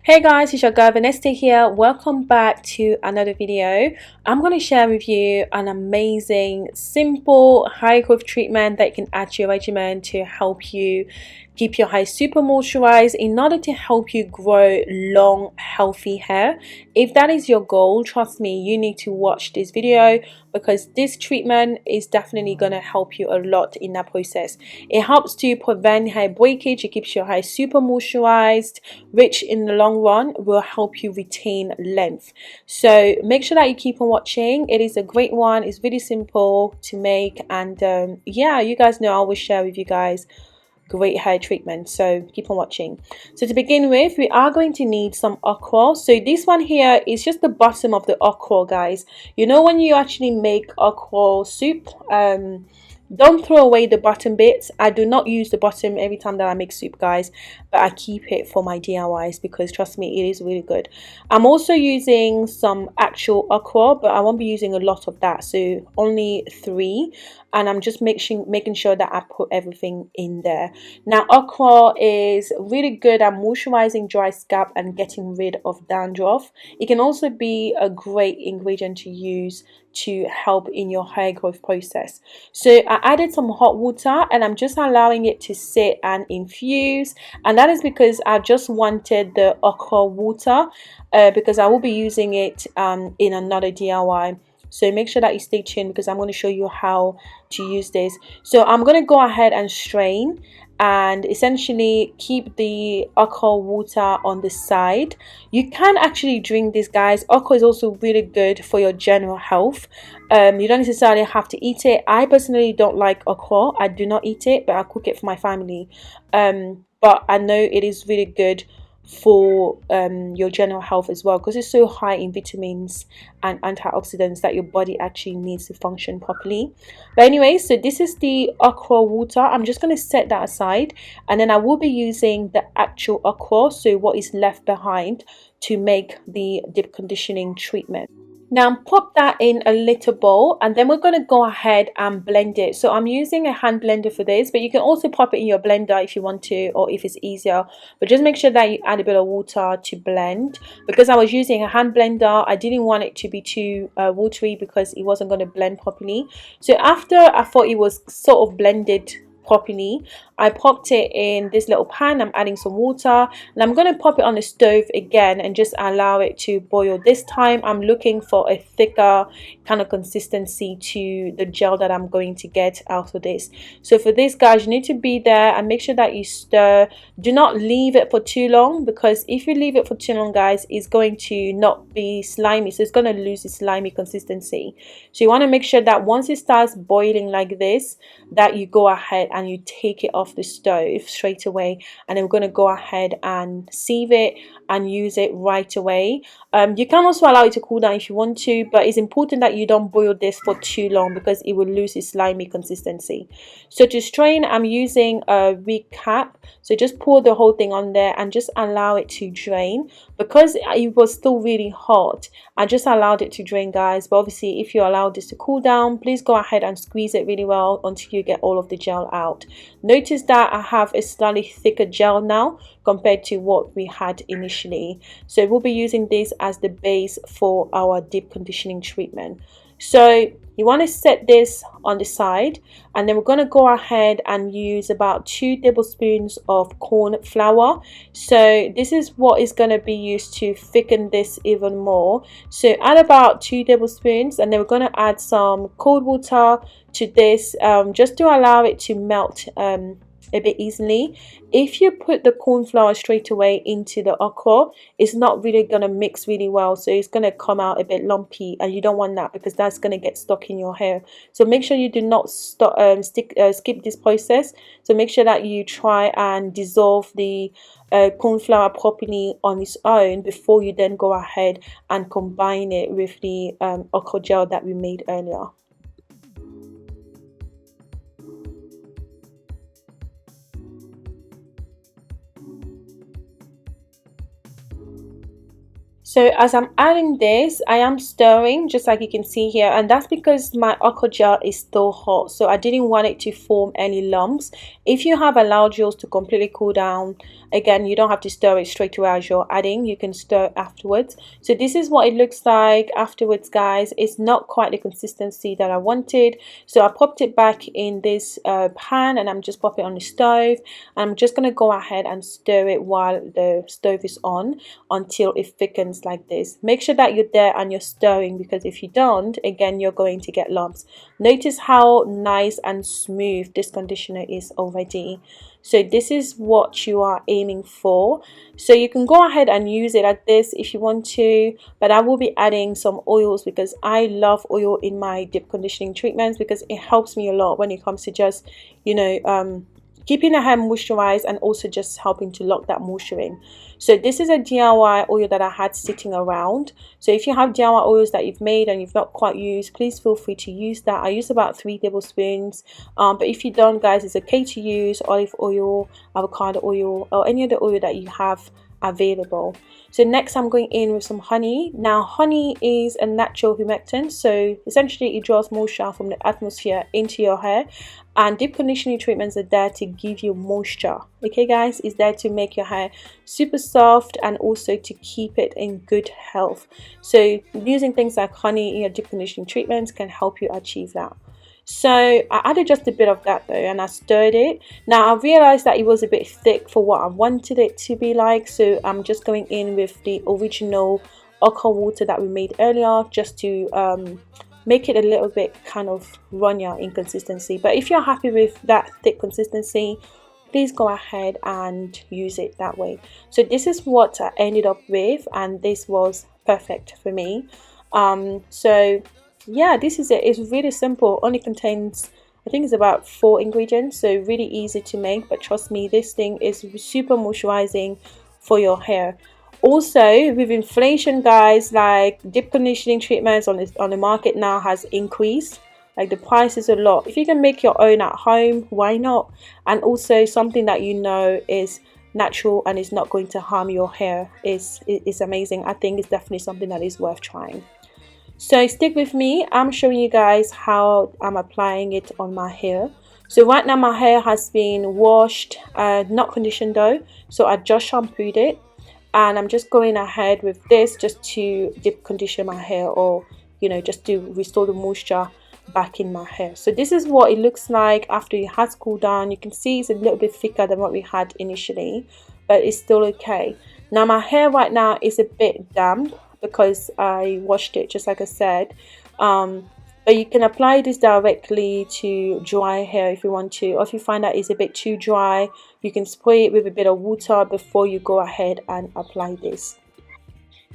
Hey guys, it's your girl Vanessa here. Welcome back to another video. I'm going to share with you an amazing, simple, high growth treatment that you can add to your regimen to help you keep your hair super moisturized in order to help you grow long, healthy hair. If that is your goal, trust me, you need to watch this video because this treatment is definitely going to help you a lot in that process. It helps to prevent hair breakage. It keeps your hair super moisturized, which in the long run will help you retain length. So make sure that you keep on watching. It is a great one. It's really simple to make, and yeah, you guys know I always share with you guys great hair treatment, so keep on watching. So to begin with, we are going to need some okra. So this one here is just the bottom of the okra, guys. You know, when you actually make okra soup, don't throw away the bottom bits. I do not use the bottom every time that I make soup, guys, but I keep it for my DIYs because trust me, it is really good. I'm also using some actual okra, but I won't be using a lot of that, so only 3, and I'm just making sure that I put everything in there. Now, okra is really good at moisturizing dry scalp and getting rid of dandruff. It can also be a great ingredient to use to help in your hair growth process. So I added some hot water and I'm just allowing it to sit and infuse, and that is because I just wanted the okra water because I will be using it in another DIY. So make sure that you stay tuned because I'm going to show you how to use this. So I'm going to go ahead and strain and essentially keep the okra water on the side. You can actually drink this, guys. Okra is also really good for your general health. You don't necessarily have to eat it. I personally don't like okra. I do not eat it, but I cook it for my family. But I know it is really good for your general health as well because it's so high in vitamins and antioxidants that your body actually needs to function properly. But anyway, so this is the okra water. I'm just going to set that aside, and then I will be using the actual okra, so what is left behind, to make the deep conditioning treatment. Now pop that in a little bowl, and then we're going to go ahead and blend it. So I'm using a hand blender for this, but you can also pop it in your blender if you want to, or if it's easier, but just make sure that you add a bit of water to blend. Because I was using a hand blender, I didn't want it to be too watery because it wasn't going to blend properly. So after I thought it was sort of blended properly, I popped it in this little pan. I'm adding some water and I'm going to pop it on the stove again and just allow it to boil. This time I'm looking for a thicker kind of consistency to the gel that I'm going to get out of this. So for this, guys, you need to be there and make sure that you stir. Do not leave it for too long, because if you leave it for too long, guys, it's going to not be slimy, so it's going to lose its slimy consistency. So you want to make sure that once it starts boiling like this, that you go ahead and you take it off the stove straight away, and then we're going to go ahead and sieve it and use it right away. You can also allow it to cool down if you want to, but it's important that you don't boil this for too long because it will lose its slimy consistency. So to strain, I'm using a recap, so just pour the whole thing on there and just allow it to drain. Because it was still really hot, I just allowed it to drain, guys, but obviously if you allow this to cool down, please go ahead and squeeze it really well until you get all of the gel out. Notice that I have a slightly thicker gel now compared to what we had initially, so we'll be using this as the base for our deep conditioning treatment. So you want to set this on the side, and then we're going to go ahead and use about 2 tablespoons of corn flour. So this is what is going to be used to thicken this even more. So add about 2 tablespoons, and then we're going to add some cold water to this, just to allow it to melt a bit easily. If you put the corn flour straight away into the okra, it's not really going to mix really well, so it's going to come out a bit lumpy, and you don't want that because that's going to get stuck in your hair. So make sure you do not skip this process. So make sure that you try and dissolve the corn flour properly on its own before you then go ahead and combine it with the okra gel that we made earlier. So as I'm adding this, I am stirring just like you can see here, and that's because my okra gel is still hot, so I didn't want it to form any lumps. If you have allowed yours to completely cool down, again, you don't have to stir it straight away as you're adding, you can stir afterwards. So this is what it looks like afterwards, guys. It's not quite the consistency that I wanted, so I popped it back in this pan, and I'm just popping it on the stove. I'm just going to go ahead and stir it while the stove is on until it thickens like this. Make sure that you're there and you're stirring, because if you don't, again, you're going to get lumps. Notice how nice and smooth this conditioner is already. So this is what you are aiming for. So you can go ahead and use it like this if you want to, but I will be adding some oils because I love oil in my deep conditioning treatments, because it helps me a lot when it comes to just, you know, keeping the hair moisturized and also just helping to lock that moisture in. So this is a DIY oil that I had sitting around. So if you have DIY oils that you've made and you've not quite used, please feel free to use that. I use about 3 tablespoons, but if you don't, guys, it's okay to use olive oil, avocado oil, or any other oil that you have available. So next I'm going in with some honey. Now honey is a natural humectant, so essentially it draws moisture from the atmosphere into your hair, and deep conditioning treatments are there to give you moisture. Okay guys, it's there to make your hair super soft and also to keep it in good health. So using things like honey in your deep conditioning treatments can help you achieve that. So I added just a bit of that though, and I stirred it. Now I realized that it was a bit thick for what I wanted it to be like, so I'm just going in with the original okra water that we made earlier, just to make it a little bit kind of runnier in consistency. But if you're happy with that thick consistency, please go ahead and use it that way. So this is what I ended up with, and this was perfect for me. So yeah, this is it. It's really simple, only contains, I think it's about 4 ingredients, so really easy to make. But trust me, this thing is super moisturizing for your hair. Also, with inflation, guys, like deep conditioning treatments on the market now has increased. Like the price is a lot. If you can make your own at home, why not? And also something that you know is natural and is not going to harm your hair is amazing. I think it's definitely something that is worth trying. So stick with me. I'm showing you guys how I'm applying it on my hair. So right now my hair has been washed, not conditioned though, so I just shampooed it, and I'm just going ahead with this just to deep condition my hair, or you know, just to restore the moisture back in my hair. So this is what it looks like after it has cooled down. You can see it's a little bit thicker than what we had initially, but it's still okay. Now my hair right now is a bit damp because I washed it, just like I said, but you can apply this directly to dry hair if you want to, or if you find that it's a bit too dry, you can spray it with a bit of water before you go ahead and apply this.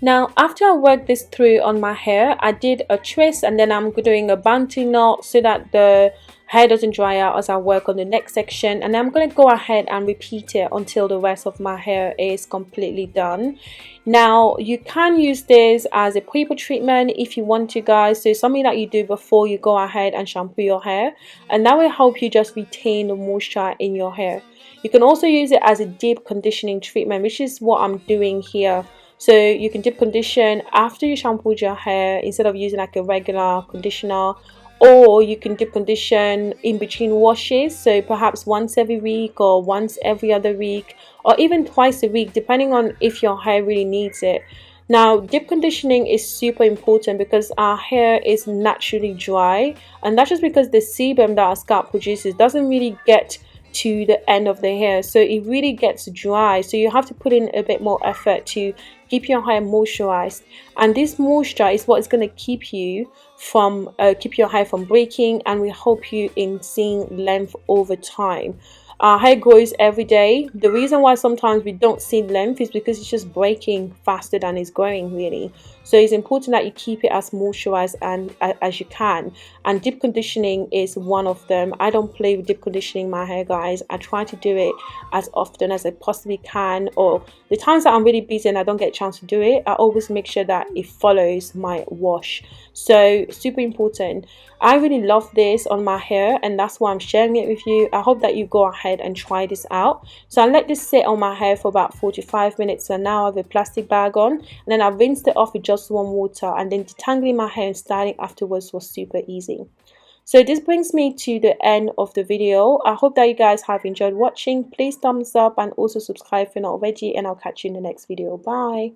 Now after I worked this through on my hair, I did a twist, and then I'm doing a bounty knot so that the hair doesn't dry out as I work on the next section, and I'm going to go ahead and repeat it until the rest of my hair is completely done. Now you can use this as a pre-treatment if you want to, guys. So something that you do before you go ahead and shampoo your hair, and that will help you just retain the moisture in your hair. You can also use it as a deep conditioning treatment, which is what I'm doing here. So you can deep condition after you shampooed your hair instead of using like a regular conditioner, or you can deep condition in between washes, so perhaps once every week or once every other week, or even twice a week, depending on if your hair really needs it. Now deep conditioning is super important because our hair is naturally dry, and that's just because the sebum that our scalp produces doesn't really get to the end of the hair, so it really gets dry. So you have to put in a bit more effort to keep your hair moisturized, and this moisture is what is going to keep you from keep your hair from breaking, and will help you in seeing length over time. Our hair grows every day. The reason why sometimes we don't see length is because it's just breaking faster than it's growing, really. So it's important that you keep it as moisturized and as you can, and deep conditioning is one of them. I don't play with deep conditioning my hair, guys. I try to do it as often as I possibly can, or the times that I'm really busy and I don't get a chance to do it, I always make sure that it follows my wash. So super important. I really love this on my hair, and that's why I'm sharing it with you. I hope that you go ahead and try this out. So I let this sit on my hair for about 45 minutes. So now I have a plastic bag on, and then I rinsed it off with just warm water, and then detangling my hair and styling afterwards was super easy. So this brings me to the end of the video. I hope that you guys have enjoyed watching. Please thumbs up and also subscribe if you're not already, and I'll catch you in the next video. Bye.